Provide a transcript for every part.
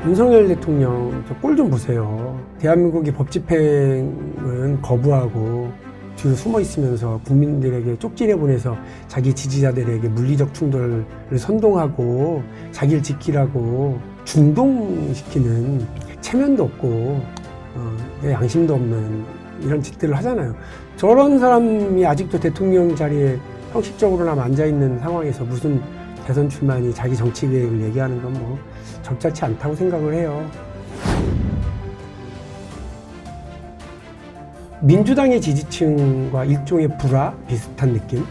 윤석열 대통령 꼴 좀 보세요. 대한민국이 법 집행은 거부하고 뒤로 숨어 있으면서 국민들에게 쪽지내 보내서 자기 지지자들에게 물리적 충돌을 선동하고 자기를 지키라고 중동시키는 체면도 없고 양심도 없는 이런 짓들을 하잖아요. 저런 사람이 아직도 대통령 자리에 형식적으로나 앉아있는 상황에서 무슨 대선 출마니 자기 정치 계획을 얘기하는 건 뭐 적절치 않다고 생각을 해요. 민주당의 지지층과 일종의 불화 비슷한 느낌.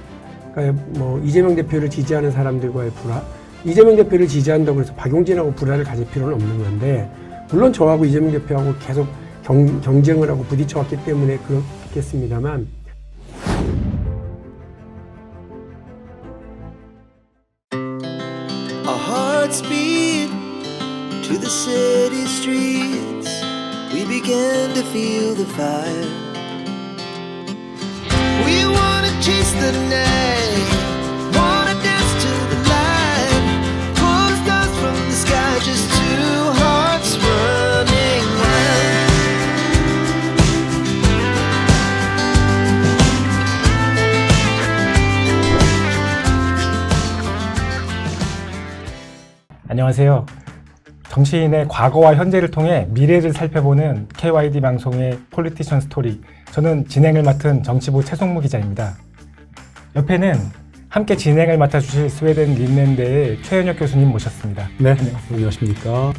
그러니까 뭐 이재명 대표를 지지하는 사람들과의 불화. 이재명 대표를 지지한다고 해서 박용진하고 불화를 가질 필요는 없는 건데, 물론 저하고 이재명 대표하고 계속 경쟁을 하고 부딪혀왔기 때문에 그렇겠습니다만, Our hearts beat to the city streets. We began to feel the fire. We wanna chase the night, wanna dance to the light. Pull the stars from the sky, just two hearts running wild. 안녕하세요. 정치인의 과거와 현재를 통해 미래를 살펴보는 KYD 방송의 폴리티션 스토리. 저는 진행을 맡은 정치부 최송무 기자입니다. 옆에는 함께 진행을 맡아주실 스웨덴 린넨대의 최현혁 교수님 모셨습니다. 네, 안녕하십니까.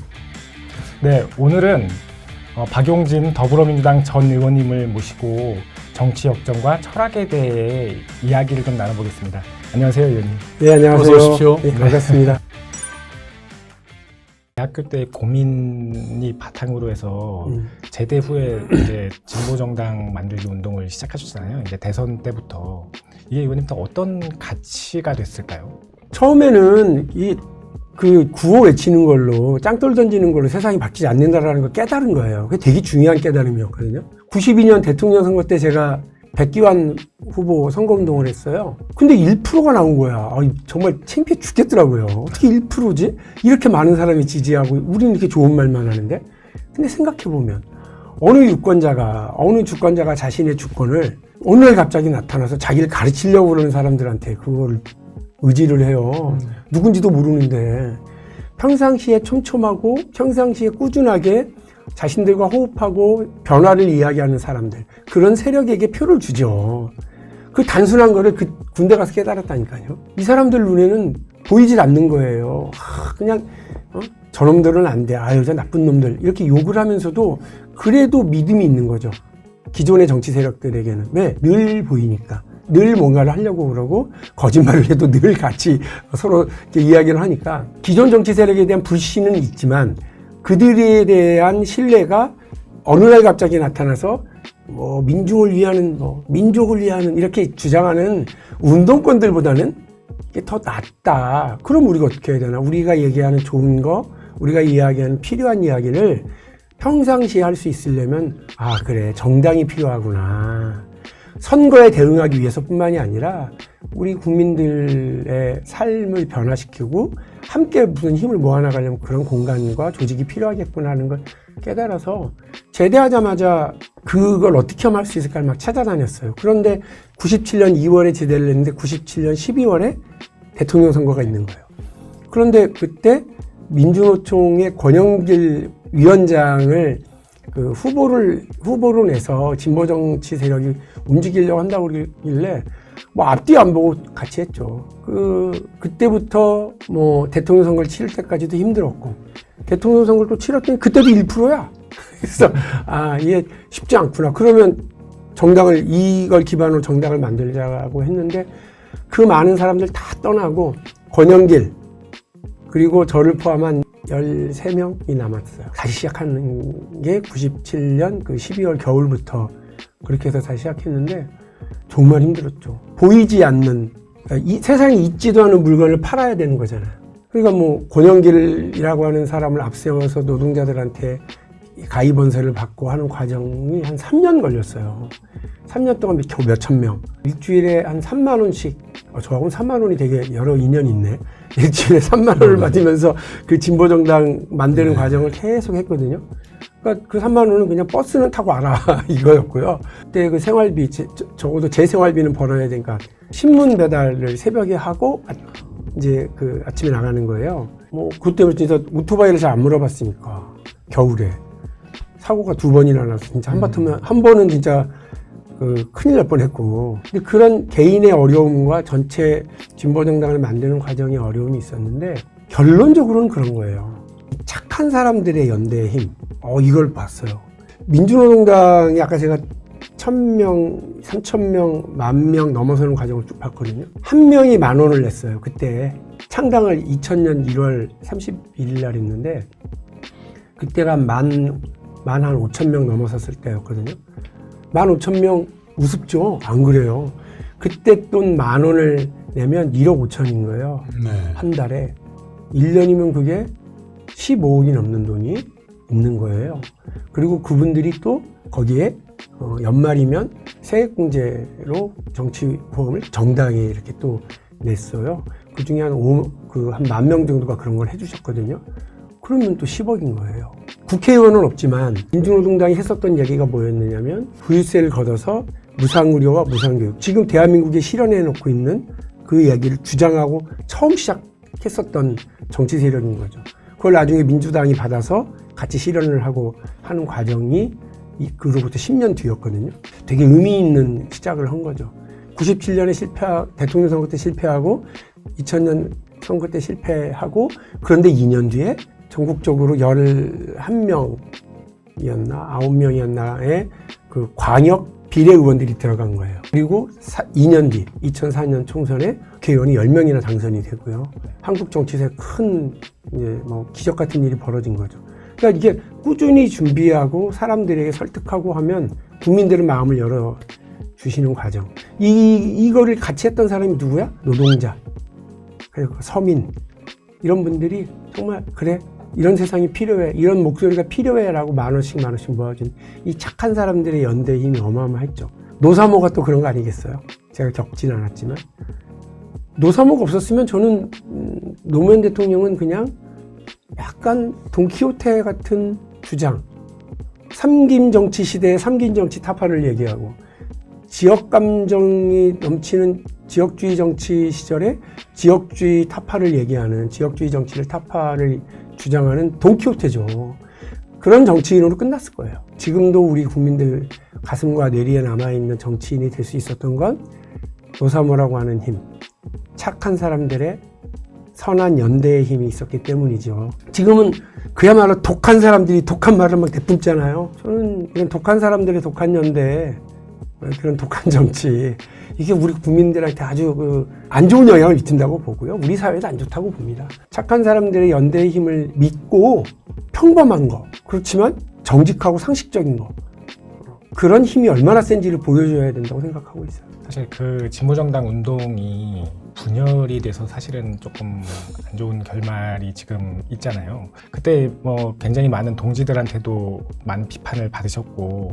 네, 오늘은 박용진 더불어민주당 전 의원님을 모시고 정치 역정과 철학에 대해 이야기를 좀 나눠보겠습니다. 안녕하세요, 의원님. 네, 안녕하세요. 어서 오십시오. 네, 반갑습니다. 대학교 때 고민이 바탕으로 해서 제대 후에 이제 진보정당 만들기 운동을 시작하셨잖아요. 이제 대선 때부터. 이게 의원님한테 어떤 가치가 됐을까요? 처음에는 그 구호 외치는 걸로, 짱돌 던지는 걸로 세상이 바뀌지 않는다라는 걸 깨달은 거예요. 그게 되게 중요한 깨달음이었거든요. 92년 대통령 선거 때 제가 백기환 후보 선거운동을 했어요. 근데 1%가 나온 거야. 정말 창피해 죽겠더라고요. 어떻게 1%지? 이렇게 많은 사람이 지지하고 우리는 이렇게 좋은 말만 하는데? 근데 생각해보면 어느 주권자가 자신의 주권을 어느 날 갑자기 나타나서 자기를 가르치려고 그러는 사람들한테 그걸 의지를 해요. 누군지도 모르는데 평상시에 촘촘하고 평상시에 꾸준하게 자신들과 호흡하고 변화를 이야기하는 사람들, 그런 세력에게 표를 주죠. 그 단순한 거를 그 군대 가서 깨달았다니까요. 이 사람들 눈에는 보이질 않는 거예요. 그냥 저놈들은 안 돼, 저 나쁜 놈들, 이렇게 욕을 하면서도 그래도 믿음이 있는 거죠. 기존의 정치 세력들에게는. 왜? 늘 보이니까. 늘 뭔가를 하려고 그러고 거짓말을 해도 늘 같이 서로 이렇게 이야기를 하니까 기존 정치 세력에 대한 불신은 있지만 그들에 대한 신뢰가 어느 날 갑자기 나타나서 민중을 위하는, 민족을 위하는 이렇게 주장하는 운동권들보다는 이게 더 낫다. 그럼 우리가 어떻게 해야 되나? 우리가 얘기하는 좋은 거, 우리가 이야기하는 필요한 이야기를 평상시에 할 수 있으려면 그래, 정당이 필요하구나. 선거에 대응하기 위해서뿐만이 아니라 우리 국민들의 삶을 변화시키고 함께 무슨 힘을 모아나가려면 그런 공간과 조직이 필요하겠구나 하는 걸 깨달아서 제대하자마자 그걸 어떻게 하면 할 수 있을까를 막 찾아다녔어요. 그런데 97년 2월에 제대를 했는데 97년 12월에 대통령 선거가 있는 거예요. 그런데 그때 민주노총의 권영길 위원장을 후보로 내서 진보정치 세력이 움직이려고 한다고 그러길래 앞뒤 안 보고 같이 했죠. 그때부터 대통령 선거를 치를 때까지도 힘들었고, 대통령 선거를 또 치렀더니 그때도 1%야. 그래서 이게 쉽지 않구나. 그러면 이걸 기반으로 정당을 만들자고 했는데 그 많은 사람들 다 떠나고 권영길 그리고 저를 포함한 13명이 남았어요. 다시 시작하는 게 97년 12월 겨울부터 그렇게 해서 다시 시작했는데 정말 힘들었죠. 보이지 않는, 이 세상에 있지도 않은 물건을 팔아야 되는 거잖아요. 그러니까 권영길이라고 하는 사람을 앞세워서 노동자들한테 가입원서를 받고 하는 과정이 한 3년 걸렸어요. 3년 동안 겨우 몇천 명. 일주일에 한 3만 원씩 저하고는 3만 원이 되게 여러 인연이 있네. 일주일에 3만 원을 받으면서 그 진보정당 만드는 과정을 계속 했거든요. 그러니까 그 3만 원은 그냥 버스는 타고 와라 이거였고요. 그때 그 생활비, 적어도 제 생활비는 벌어야 되니까 신문 배달을 새벽에 하고 이제 그 아침에 나가는 거예요. 뭐 그때 진짜 오토바이를 잘 안 몰아봤으니까 겨울에 사고가 2번이나 나서 진짜 한바탕면 한 번은 진짜 그 큰일 날 뻔했고. 근데 그런 개인의 어려움과 전체 진보정당을 만드는 과정에 어려움이 있었는데 결론적으로는 그런 거예요. 착한 사람들의 연대의 힘. 이걸 봤어요. 민주노동당이 아까 제가 1000명, 3000명, 10,000명 넘어서는 과정을 쭉 봤거든요. 한 명이 10,000원을 냈어요. 그때 창당을 2000년 1월 31일 날 했는데 그때가 만 한 5,000명 넘어섰을 때였거든요. 15,000명 우습죠? 안 그래요? 그때 돈 10,000원을 내면 1억 5천인 거예요. 네. 한 달에. 1년이면 그게 15억이 넘는 돈이 있는 거예요. 그리고 그분들이 또 거기에 연말이면 세액공제로 정치보험을 정당에 이렇게 또 냈어요. 그 중에 한 10,000명 정도가 그런 걸 해주셨거든요. 그러면 또 10억인 거예요. 국회의원은 없지만 민주노동당이 했었던 얘기가 뭐였느냐면 부유세를 걷어서 무상의료와 무상교육, 지금 대한민국에 실현해 놓고 있는 그 얘기를 주장하고 처음 시작했었던 정치 세력인 거죠. 그걸 나중에 민주당이 받아서 같이 실현을 하고 하는 과정이 그로부터 10년 뒤였거든요. 되게 의미 있는 시작을 한 거죠. 97년에 대통령 선거 때 실패하고 2000년 선거 때 실패하고, 그런데 2년 뒤에 전국적으로 11명이었나 9명이었나의 그 광역 비례의원들이 들어간 거예요. 그리고 2년 뒤 2004년 총선에 국회의원이 10명이나 당선이 되고요. 한국 정치사에 큰 기적 같은 일이 벌어진 거죠. 그러니까 이게 꾸준히 준비하고 사람들에게 설득하고 하면 국민들의 마음을 열어주시는 과정. 이거를 같이 했던 사람이 누구야? 노동자, 그리고 서민, 이런 분들이 정말 그래, 이런 세상이 필요해, 이런 목소리가 필요해 라고 10,000원씩 모아준 이 착한 사람들의 연대의 힘이 어마어마했죠. 노사모가 또 그런 거 아니겠어요? 제가 겪진 않았지만 노사모가 없었으면 저는 노무현 대통령은 그냥 약간 돈키호테 같은 주장, 삼김 정치 시대의 삼김 정치 타파를 얘기하고, 지역 감정이 넘치는 지역주의 정치 시절에 지역주의 타파를 얘기하는, 지역주의 정치를 타파를 주장하는 돈키호테죠. 그런 정치인으로 끝났을 거예요. 지금도 우리 국민들 가슴과 뇌리에 남아있는 정치인이 될 수 있었던 건 노사모라고 하는 힘, 착한 사람들의 선한 연대의 힘이 있었기 때문이죠. 지금은 그야말로 독한 사람들이 독한 말을 막 내뿜잖아요. 저는 이런 독한 사람들의 독한 연대, 그런 독한 정치, 이게 우리 국민들한테 아주 안 좋은 영향을 미친다고 보고요. 우리 사회도 안 좋다고 봅니다. 착한 사람들의 연대의 힘을 믿고 평범한 거, 그렇지만 정직하고 상식적인 거, 그런 힘이 얼마나 센지를 보여줘야 된다고 생각하고 있어요. 사실 그 진보정당 운동이 분열이 돼서 사실은 조금 안 좋은 결말이 지금 있잖아요. 그때 굉장히 많은 동지들한테도 많은 비판을 받으셨고,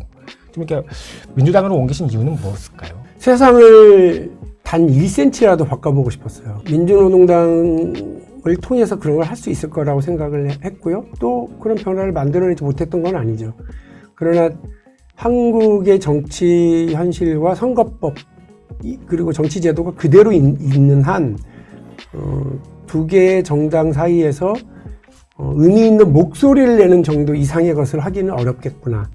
좀 이렇게 민주당으로 옮기신 이유는 무엇일까요? 세상을 단 1cm라도 바꿔보고 싶었어요. 민주노동당을 통해서 그런 걸 할 수 있을 거라고 생각을 했고요. 또 그런 변화를 만들어내지 못했던 건 아니죠. 그러나 한국의 정치 현실과 선거법, 그리고 정치 제도가 그대로 있는 한, 두 개의 정당 사이에서 의미 있는 목소리를 내는 정도 이상의 것을 하기는 어렵겠구나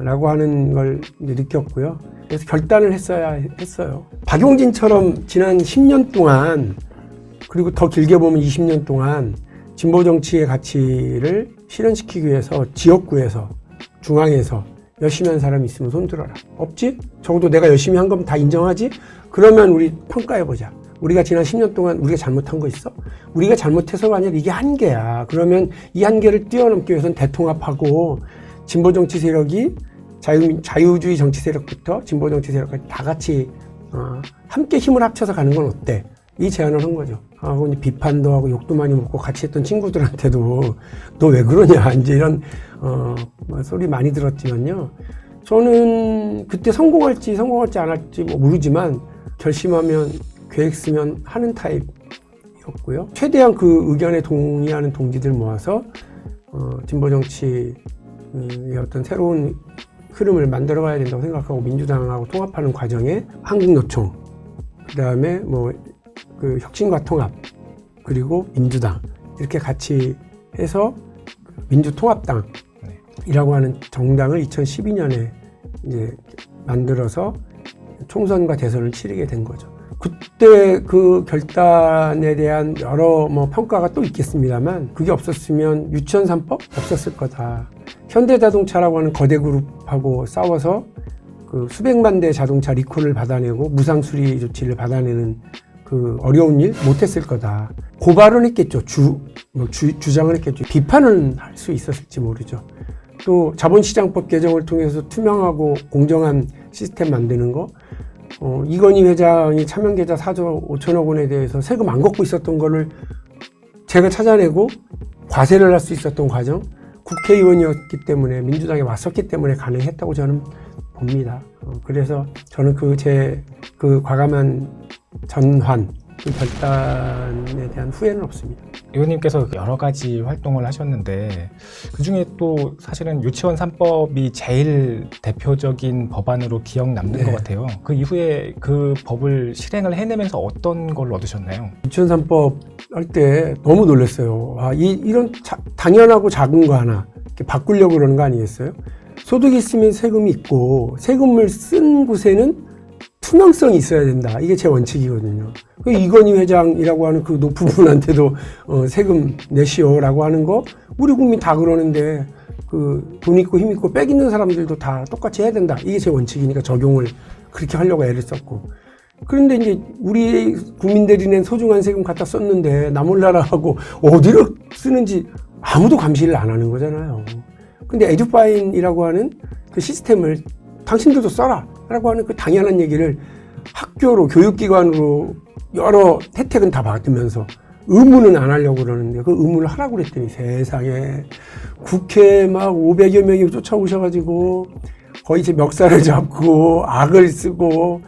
라고 하는 걸 느꼈고요. 그래서 결단을 했어요. 박용진처럼 지난 10년 동안, 그리고 더 길게 보면 20년 동안 진보 정치의 가치를 실현시키기 위해서 지역구에서, 중앙에서 열심히 한 사람이 있으면 손들어라. 없지? 적어도 내가 열심히 한 거면 다 인정하지? 그러면 우리 평가해보자. 우리가 지난 10년 동안 우리가 잘못한 거 있어? 우리가 잘못해서가 아니라 이게 한계야. 그러면 이 한계를 뛰어넘기 위해서는 대통합하고, 진보 정치 세력이 자유주의 정치 세력부터 진보 정치 세력까지 다 같이 함께 힘을 합쳐서 가는 건 어때? 이 제안을 한 거죠. 근데 비판도 하고 욕도 많이 먹고 같이 했던 친구들한테도 너 왜 그러냐 이제 이런 소리 많이 들었지만요. 저는 그때 성공할지 안 할지 모르지만 결심하면 계획 쓰면 하는 타입이었고요. 최대한 그 의견에 동의하는 동지들 모아서 진보 정치의 어떤 새로운 흐름을 만들어가야 된다고 생각하고 민주당하고 통합하는 과정에 한국노총, 그 다음에 뭐 그 혁신과 통합, 그리고 민주당 이렇게 같이 해서 민주통합당이라고 하는 정당을 2012년에 이제 만들어서 총선과 대선을 치르게 된 거죠. 그때 그 결단에 대한 여러 뭐 평가가 또 있겠습니다만 그게 없었으면 유치원 3법 없었을 거다. 현대자동차라고 하는 거대 그룹하고 싸워서 그 수백만 대 자동차 리콜을 받아내고 무상 수리 조치를 받아내는 그 어려운 일 못했을 거다. 고발은 했겠죠. 주장을 했겠죠. 비판은 할 수 있었을지 모르죠. 또 자본시장법 개정을 통해서 투명하고 공정한 시스템 만드는 거, 이건희 회장이 차명계좌 4조 5천억 원에 대해서 세금 안 걷고 있었던 거를 제가 찾아내고 과세를 할 수 있었던 과정, 국회의원이었기 때문에 민주당에 왔었기 때문에 가능했다고 저는 봅니다. 그래서 저는 그 과감한 전환, 그 결단에 대한 후회는 없습니다. 의원님께서 여러 가지 활동을 하셨는데 그중에 또 사실은 유치원 3법이 제일 대표적인 법안으로 기억 남는 네. 것 같아요. 그 이후에 그 법을 실행을 해내면서 어떤 걸 얻으셨나요? 유치원 3법 할 때 너무 놀랐어요. 이런 당연하고 작은 거 하나 이렇게 바꾸려고 그러는 거 아니겠어요? 소득이 있으면 세금이 있고 세금을 쓴 곳에는 투명성이 있어야 된다. 이게 제 원칙이거든요. 이건희 회장이라고 하는 그 높은 분한테도 세금 내시오라고 하는 거 우리 국민 다 그러는데 그 돈 있고 힘 있고 빽 있는 사람들도 다 똑같이 해야 된다. 이게 제 원칙이니까 적용을 그렇게 하려고 애를 썼고. 그런데 이제 우리 국민들이 낸 소중한 세금 갖다 썼는데 나 몰라라하고 어디로 쓰는지 아무도 감시를 안 하는 거잖아요. 근데 에듀파인이라고 하는 그 시스템을 당신들도 써라 라고 하는 그 당연한 얘기를 학교로 교육기관으로 여러 혜택은 다 받으면서 의무는 안 하려고 그러는데 그 의무를 하라고 그랬더니 세상에 국회에 막 500여 명이 쫓아오셔가지고 거의 제 멱살을 잡고 악을 쓰고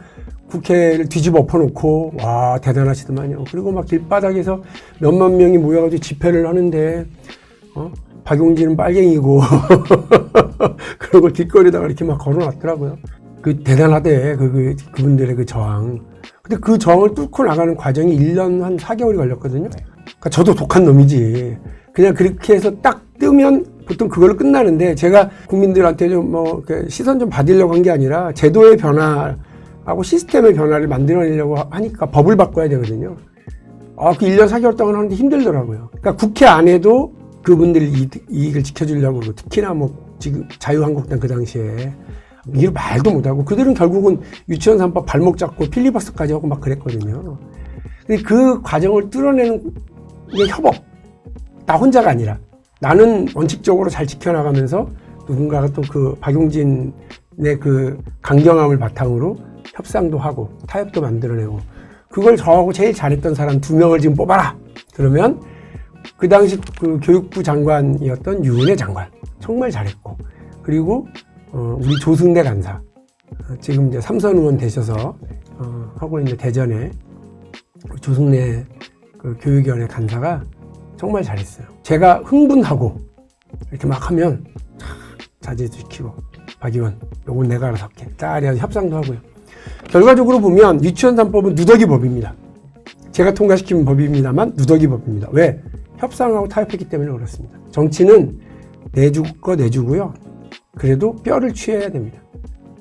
국회를 뒤집어 엎어놓고 와 대단하시더만요. 그리고 막 길바닥에서 몇만 명이 모여가지고 집회를 하는데 박용진은 빨갱이고 그리고 길거리에다가 이렇게 막 걸어놨더라고요. 그 대단하대 그분들의 그 저항. 근데 그 저항을 뚫고 나가는 과정이 1년 한 4개월이 걸렸거든요. 그러니까 저도 독한 놈이지. 그냥 그렇게 해서 딱 뜨면 보통 그걸로 끝나는데 제가 국민들한테 좀 뭐 시선 좀 받으려고 한 게 아니라 제도의 변화하고 시스템의 변화를 만들어내려고 하니까 법을 바꿔야 되거든요. 그 1년 4개월 동안 하는데 힘들더라고요. 그러니까 국회 안에도 그분들 이익을 지켜주려고 그러고 특히나 뭐 지금 자유한국당 그 당시에 이걸 말도 못하고 그들은 결국은 유치원 3법 발목 잡고 필리버스터까지 하고 막 그랬거든요. 근데 그 과정을 뚫어내는 게 협업. 나 혼자가 아니라 나는 원칙적으로 잘 지켜나가면서 누군가가 또 그 박용진의 그 강경함을 바탕으로 협상도 하고 타협도 만들어내고 그걸 저하고 제일 잘했던 사람 2명을 지금 뽑아라. 그러면 그 당시 그 교육부 장관이었던 유은혜 장관 정말 잘했고 그리고 우리 조승래 간사 지금 이제 삼선 의원 되셔서 하고 있는 대전에 조승래 그 교육위원회 간사가 정말 잘했어요. 제가 흥분하고 이렇게 막 하면 자제도 시키고 박 의원 요건 내가 알아서 할게 짜리하게 협상도 하고요. 결과적으로 보면 유치원 3법은 누더기법입니다. 제가 통과시킨 법입니다만 누더기법입니다. 왜? 협상하고 타협했기 때문에 그렇습니다. 정치는 내주고요. 그래도 뼈를 취해야 됩니다.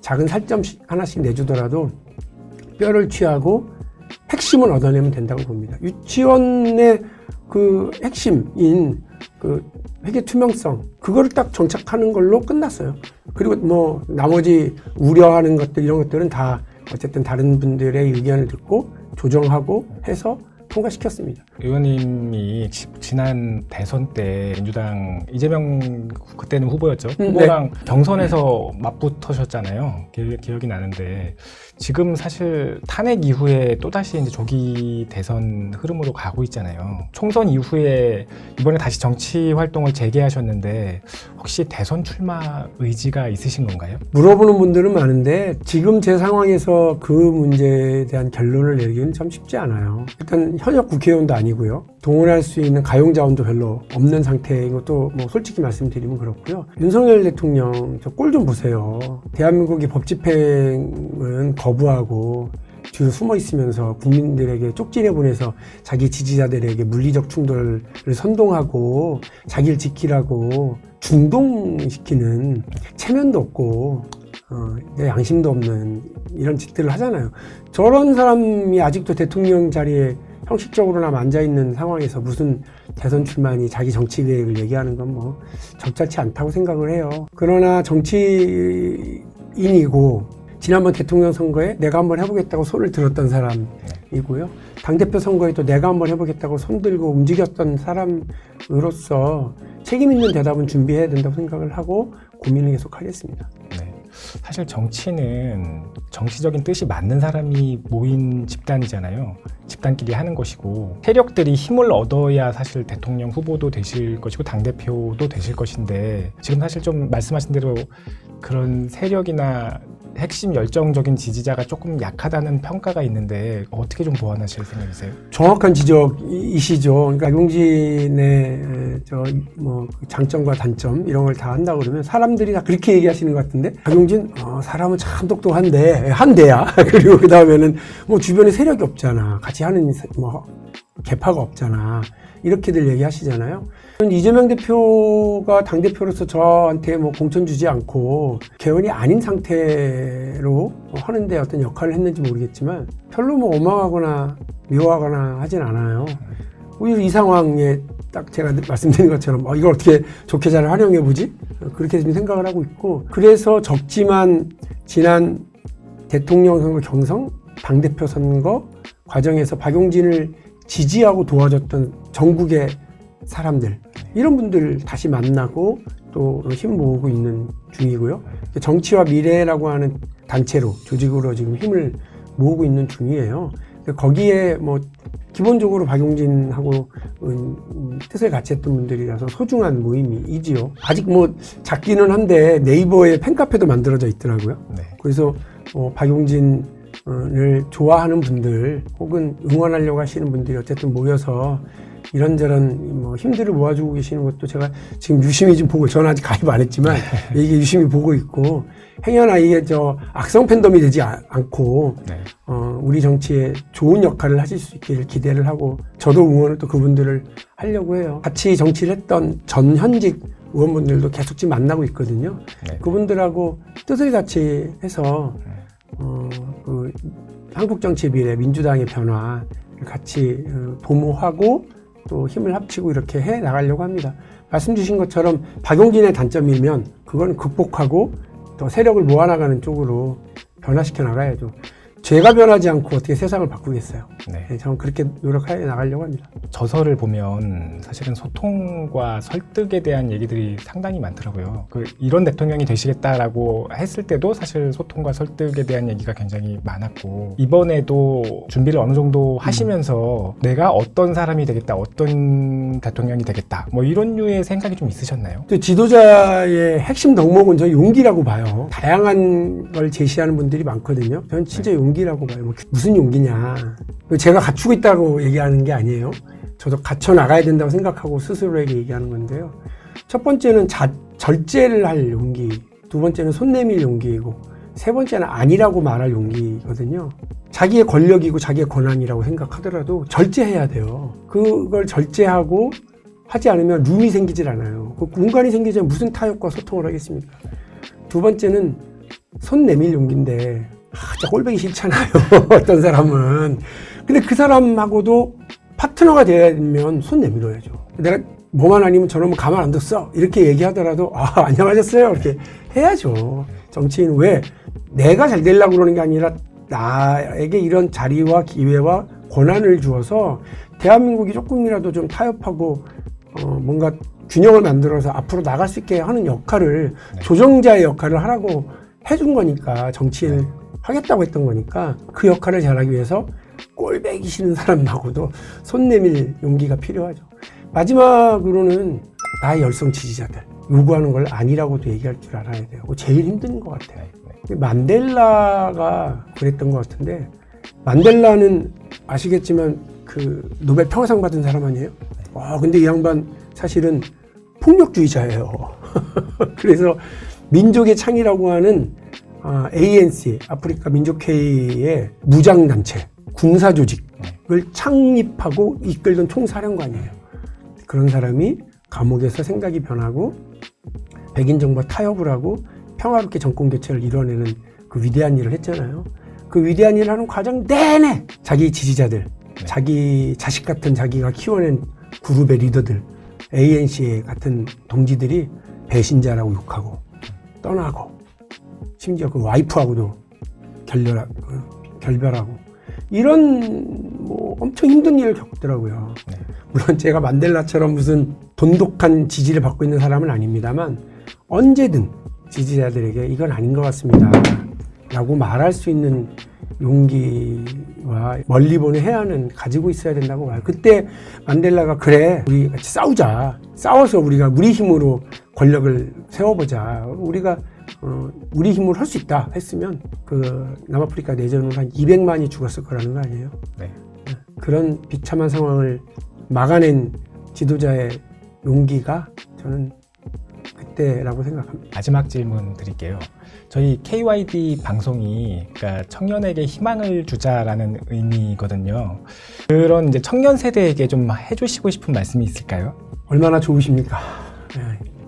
작은 살점 하나씩 내주더라도 뼈를 취하고 핵심을 얻어내면 된다고 봅니다. 유치원의 그 핵심인 그 회계 투명성 그거를 딱 정착하는 걸로 끝났어요. 그리고 뭐 나머지 우려하는 것들 이런 것들은 다 어쨌든 다른 분들의 의견을 듣고 조정하고 해서 통과시켰습니다. 의원님이 지난 대선 때 민주당 이재명 그때는 후보였죠. 후보랑 경선에서 맞붙으셨잖아요. 기억이 나는데 지금 사실 탄핵 이후에 또다시 이제 조기 대선 흐름으로 가고 있잖아요. 총선 이후에 이번에 다시 정치 활동을 재개하셨는데 혹시 대선 출마 의지가 있으신 건가요? 물어보는 분들은 많은데 지금 제 상황에서 그 문제에 대한 결론을 내리기는 참 쉽지 않아요. 일단 현역 국회의원도 아니고요. 동원할 수 있는 가용 자원도 별로 없는 상태인 것도 뭐 솔직히 말씀드리면 그렇고요. 윤석열 대통령 저 꼴 좀 보세요. 대한민국이 법 집행은 거부하고 뒤로 숨어 있으면서 국민들에게 쪽지내 보내서 자기 지지자들에게 물리적 충돌을 선동하고 자기를 지키라고 중동시키는 체면도 없고 양심도 없는 이런 짓들을 하잖아요. 저런 사람이 아직도 대통령 자리에 형식적으로나 앉아있는 상황에서 무슨 대선 출마니 자기 정치 계획을 얘기하는 건 뭐 적절치 않다고 생각을 해요. 그러나 정치인이고 지난번 대통령 선거에 내가 한번 해보겠다고 손을 들었던 사람이고요. 당대표 선거에도 내가 한번 해보겠다고 손 들고 움직였던 사람으로서 책임 있는 대답은 준비해야 된다고 생각을 하고 고민을 계속 하겠습니다. 네. 사실 정치는 정치적인 뜻이 맞는 사람이 모인 집단이잖아요. 집단끼리 하는 것이고 세력들이 힘을 얻어야 사실 대통령 후보도 되실 것이고 당대표도 되실 것인데 지금 사실 좀 말씀하신 대로 그런 세력이나 핵심 열정적인 지지자가 조금 약하다는 평가가 있는데 어떻게 좀 보완하실 생각이세요? 정확한 지적이시죠. 그러니까 박용진의 장점과 단점 이런 걸 다 한다고 그러면 사람들이 다 그렇게 얘기하시는 것 같은데 박용진 사람은 참 똑똑한데 한대야. 그리고 그 다음에는 뭐 주변에 세력이 없잖아. 같이 하는 개파가 없잖아. 이렇게들 얘기하시잖아요. 이재명 대표가 당대표로서 저한테 뭐 공천 주지 않고 개헌이 아닌 상태로 하는데 어떤 역할을 했는지 모르겠지만 별로 뭐 원망하거나 미워하거나 하진 않아요. 오히려 이 상황에 딱 제가 말씀드린 것처럼 이걸 어떻게 좋게 잘 활용해보지? 그렇게 좀 생각을 하고 있고 그래서 적지만 지난 대통령 선거 경선, 당대표 선거 과정에서 박용진을 지지하고 도와줬던 전국의 사람들 이런 분들을 다시 만나고 또 힘 모으고 있는 중이고요. 정치와 미래라고 하는 단체로 조직으로 지금 힘을 모으고 있는 중이에요. 거기에 뭐 기본적으로 박용진하고 뜻을 같이 했던 분들이라서 소중한 모임이지요. 아직 뭐 작기는 한데 네이버에 팬카페도 만들어져 있더라고요. 네. 그래서 박용진을 좋아하는 분들 혹은 응원하려고 하시는 분들이 어쨌든 모여서 이런저런 뭐 힘들을 모아주고 계시는 것도 제가 지금 유심히 좀 보고 저는 아직 가입 안 했지만 이게 유심히 보고 있고 행여나 이게 악성 팬덤이 되지 않고 네. 우리 정치에 좋은 역할을 하실 수 있기를 기대를 하고 저도 응원을 또 그분들을 하려고 해요. 같이 정치를 했던 전현직 의원분들도 계속 지금 만나고 있거든요. 네. 그분들하고 뜻을 같이 해서 그 한국 정치의 미래, 민주당의 변화를 같이 도모하고 또 힘을 합치고 이렇게 해 나가려고 합니다. 말씀 주신 것처럼 박용진의 단점이면 그건 극복하고 또 세력을 모아나가는 쪽으로 변화시켜 나가야죠. 제가 변하지 않고 어떻게 세상을 바꾸겠어요. 네. 저는 그렇게 노력해 나가려고 합니다. 저서를 보면 사실은 소통과 설득에 대한 얘기들이 상당히 많더라고요. 이런 대통령이 되시겠다라고 했을 때도 사실 소통과 설득에 대한 얘기가 굉장히 많았고 이번에도 준비를 어느 정도 하시면서 내가 어떤 사람이 되겠다, 어떤 대통령이 되겠다 뭐 이런 류의 생각이 좀 있으셨나요? 지도자의 핵심 덕목은 저 용기라고 봐요. 다양한 걸 제시하는 분들이 많거든요. 저는 진짜 용기라고 봐요. 무슨 용기냐. 제가 갖추고 있다고 얘기하는 게 아니에요. 저도 갖춰 나가야 된다고 생각하고 스스로에게 얘기하는 건데요. 첫 번째는 절제를 할 용기, 두 번째는 손 내밀 용기이고 세 번째는 아니라고 말할 용기거든요. 자기의 권력이고 자기의 권한이라고 생각하더라도 절제해야 돼요. 그걸 절제하고 하지 않으면 룸이 생기질 않아요. 그 공간이 생기지 않으면 무슨 타협과 소통을 하겠습니까? 두 번째는 손 내밀 용기인데 진짜 꼴보기 싫잖아요. 어떤 사람은. 근데 그 사람하고도 파트너가 되면 손 내밀어야죠. 내가 뭐만 아니면 저놈은 가만 안 뒀어. 이렇게 얘기하더라도 안녕하셨어요. 이렇게 해야죠. 정치인은 왜 내가 잘 되려고 그러는 게 아니라 나에게 이런 자리와 기회와 권한을 주어서 대한민국이 조금이라도 좀 타협하고 뭔가 균형을 만들어서 앞으로 나갈 수 있게 하는 역할을 조정자의 역할을 하라고 해준 거니까 정치인을 하겠다고 했던 거니까 그 역할을 잘하기 위해서 꼴배기 싫은 사람하고도 손 내밀 용기가 필요하죠. 마지막으로는 나의 열성 지지자들 요구하는 걸 아니라고도 얘기할 줄 알아야 돼요. 제일 힘든 것 같아요. 만델라가 그랬던 것 같은데, 만델라는 아시겠지만 그 노벨 평화상 받은 사람 아니에요? 근데 이 양반 사실은 폭력주의자예요. 그래서 민족의 창이라고 하는 ANC, 아프리카 민족회의의 무장단체, 군사조직을 창립하고 이끌던 총사령관이에요. 그런 사람이 감옥에서 생각이 변하고 백인 정부와 타협을 하고 평화롭게 정권 교체를 이뤄내는 그 위대한 일을 했잖아요. 그 위대한 일을 하는 과정 내내 자기 지지자들, 자기 자식 같은 자기가 키워낸 그룹의 리더들, ANC 같은 동지들이 배신자라고 욕하고 떠나고 심지어 그 와이프하고도 결별하고 이런 뭐 엄청 힘든 일을 겪더라고요. 물론 제가 만델라처럼 무슨 돈독한 지지를 받고 있는 사람은 아닙니다만 언제든 지지자들에게 이건 아닌 것 같습니다 라고 말할 수 있는 용기와 멀리 보는 해안은 가지고 있어야 된다고 봐요. 그때 만델라가 그래 우리 같이 싸우자, 싸워서 우리가 우리 힘으로 권력을 세워보자, 우리가 우리 힘으로 할 수 있다 했으면 그 남아프리카 내전으로 한 200만이 죽었을 거라는 거 아니에요? 네. 그런 비참한 상황을 막아낸 지도자의 용기가 저는 그때라고 생각합니다. 마지막 질문 드릴게요. 저희 KYD 방송이 그러니까 청년에게 희망을 주자라는 의미거든요. 그런 이제 청년 세대에게 좀 해주시고 싶은 말씀이 있을까요? 얼마나 좋으십니까?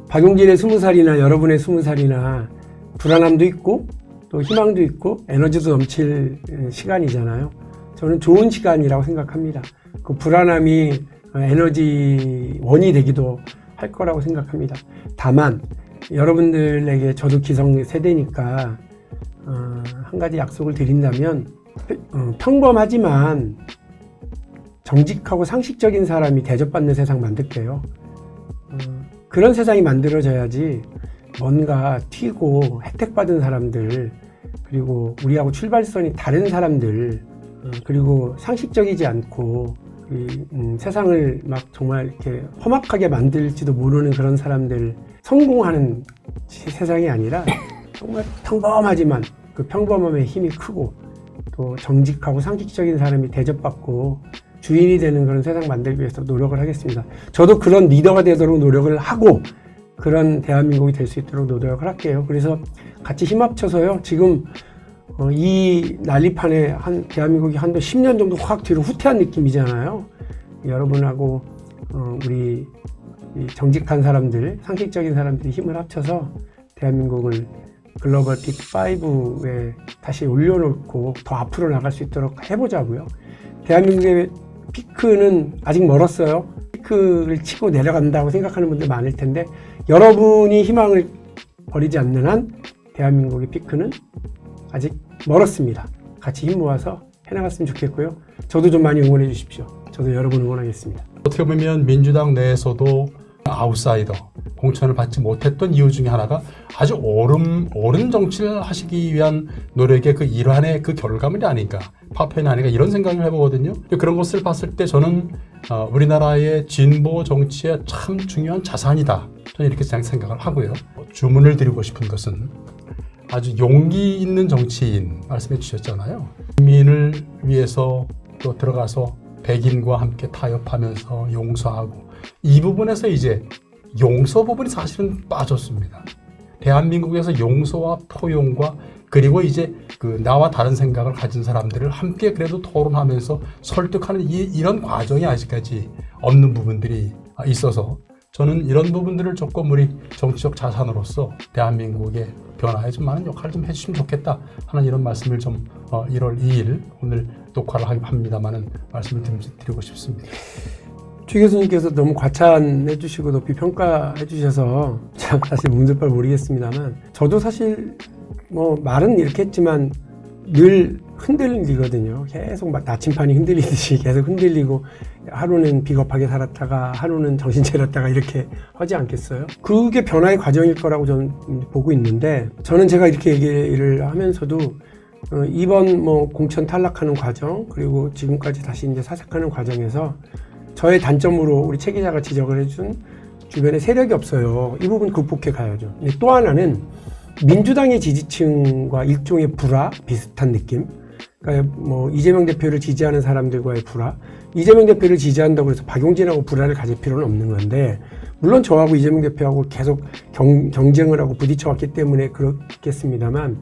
박용진의 20살이나 여러분의 20살이나 불안함도 있고 또 희망도 있고 에너지도 넘칠 시간이잖아요. 저는 좋은 시간이라고 생각합니다. 그 불안함이 에너지원이 되기도 할 거라고 생각합니다. 다만 여러분들에게 저도 기성세대니까 한 가지 약속을 드린다면 평범하지만 정직하고 상식적인 사람이 대접받는 세상 만들게요. 그런 세상이 만들어져야지 뭔가 튀고 혜택받은 사람들, 그리고 우리하고 출발선이 다른 사람들, 그리고 상식적이지 않고 세상을 막 정말 이렇게 험악하게 만들지도 모르는 그런 사람들 성공하는 세상이 아니라 정말 평범하지만 그 평범함의 힘이 크고 또 정직하고 상식적인 사람이 대접받고 주인이 되는 그런 세상 만들기 위해서 노력을 하겠습니다. 저도 그런 리더가 되도록 노력을 하고 그런 대한민국이 될 수 있도록 노력을 할게요. 그래서 같이 힘 합쳐서요. 지금 이 난리판에 대한민국이 한 10년 정도 확 뒤로 후퇴한 느낌이잖아요. 여러분하고 우리 정직한 사람들, 상식적인 사람들이 힘을 합쳐서 대한민국을 글로벌 빅5에 다시 올려놓고 더 앞으로 나갈 수 있도록 해보자고요. 대한민국의 피크는 아직 멀었어요. 피크를 치고 내려간다고 생각하는 분들 많을 텐데 여러분이 희망을 버리지 않는 한 대한민국의 피크는 아직 멀었습니다. 같이 힘 모아서 해나갔으면 좋겠고요. 저도 좀 많이 응원해 주십시오. 저도 여러분 응원하겠습니다. 어떻게 보면 민주당 내에서도 아웃사이더, 공천을 받지 못했던 이유 중에 하나가 아주 옳은 정치를 하시기 위한 노력의 그 일환의 그 결과물이 아닌가, 파편이 아닌가 이런 생각을 해보거든요. 그런 것을 봤을 때 저는 우리나라의 진보 정치의 참 중요한 자산이다. 저는 이렇게 생각을 하고요. 주문을 드리고 싶은 것은 아주 용기 있는 정치인 말씀해 주셨잖아요. 국민을 위해서 또 들어가서 백인과 함께 타협하면서 용서하고 이 부분에서 이제 용서 부분이 사실은 빠졌습니다. 대한민국에서 용서와 포용과 그리고 이제 그 나와 다른 생각을 가진 사람들을 함께 그래도 토론하면서 설득하는 이런 과정이 아직까지 없는 부분들이 있어서 저는 이런 부분들을 조금 우리 정치적 자산으로서 대한민국의 변화에 좀 많은 역할을 좀 해주시면 좋겠다 하는 이런 말씀을 좀 1월 2일 오늘 녹화를 합니다만은 말씀을 드리고 싶습니다. 최 교수님께서 너무 과찬해 주시고 높이 평가해 주셔서 참 사실 몸둘 바를 모르겠습니다만 저도 사실 뭐 말은 이렇게 했지만 늘 흔들리거든요. 계속 막 나침판이 흔들리듯이 계속 흔들리고 하루는 비겁하게 살았다가 하루는 정신 차렸다가 이렇게 하지 않겠어요? 그게 변화의 과정일 거라고 저는 보고 있는데 저는 제가 이렇게 얘기를 하면서도 이번 뭐 공천 탈락하는 과정 그리고 지금까지 다시 이제 사색하는 과정에서 저의 단점으로 우리 최 기자가 지적을 해준 주변에 세력이 없어요. 이 부분 극복해 가야죠. 근데 또 하나는 민주당의 지지층과 일종의 불화 비슷한 느낌. 그러니까 뭐 이재명 대표를 지지하는 사람들과의 불화. 이재명 대표를 지지한다고 해서 박용진하고 불화를 가질 필요는 없는 건데 물론 저하고 이재명 대표하고 계속 경쟁을 하고 부딪혀왔기 때문에 그렇겠습니다만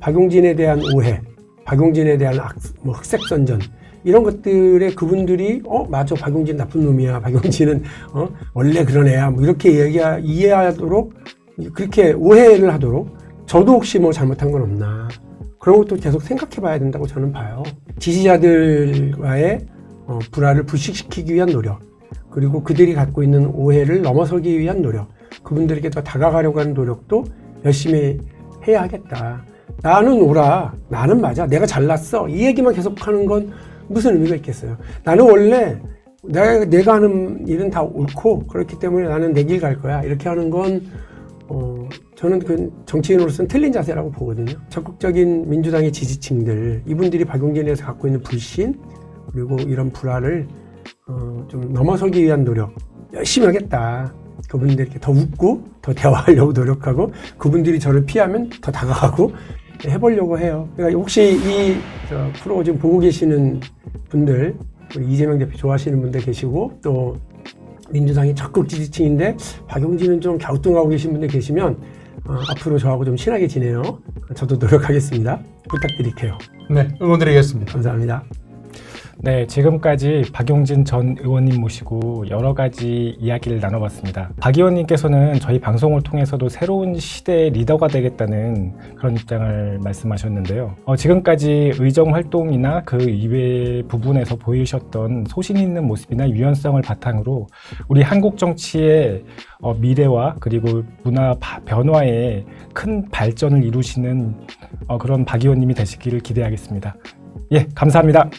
박용진에 대한 오해, 박용진에 대한 흑색선전 이런 것들에 그분들이 맞아 박용진 나쁜 놈이야 박용진은 원래 그런 애야 뭐 이렇게 이해하도록 그렇게 오해를 하도록 저도 혹시 뭐 잘못한 건 없나 그런 것도 계속 생각해 봐야 된다고 저는 봐요. 지지자들과의 불화를 불식시키기 위한 노력 그리고 그들이 갖고 있는 오해를 넘어서기 위한 노력 그분들에게 더 다가가려고 하는 노력도 열심히 해야 하겠다. 나는 옳아 나는 맞아 내가 잘났어 이 얘기만 계속하는 건 무슨 의미가 있겠어요. 나는 원래 내가 하는 일은 다 옳고 그렇기 때문에 나는 내 길 갈 거야 이렇게 하는 건 저는 그 정치인으로서는 틀린 자세라고 보거든요. 적극적인 민주당의 지지층들 이분들이 박용진에 대해서 갖고 있는 불신 그리고 이런 불화를 좀 넘어서기 위한 노력 열심히 하겠다. 그분들께 더 웃고 더 대화하려고 노력하고 그분들이 저를 피하면 더 다가가고 해보려고 해요. 그러니까 혹시 이 프로 지금 보고 계시는 분들 우리 이재명 대표 좋아하시는 분들 계시고 또 민주당이 적극 지지층인데 박용진은 좀 갸우뚱하고 계신 분들 계시면 앞으로 저하고 좀 친하게 지내요. 저도 노력하겠습니다. 부탁드릴게요. 네, 응원드리겠습니다. 감사합니다. 네, 지금까지 박용진 전 의원님 모시고 여러 가지 이야기를 나눠봤습니다. 박 의원님께서는 저희 방송을 통해서도 새로운 시대의 리더가 되겠다는 그런 입장을 말씀하셨는데요. 지금까지 의정 활동이나 그 이외 부분에서 보이셨던 소신 있는 모습이나 유연성을 바탕으로 우리 한국 정치의 미래와 그리고 문화 변화에 큰 발전을 이루시는 그런 박 의원님이 되시기를 기대하겠습니다. 예, 감사합니다.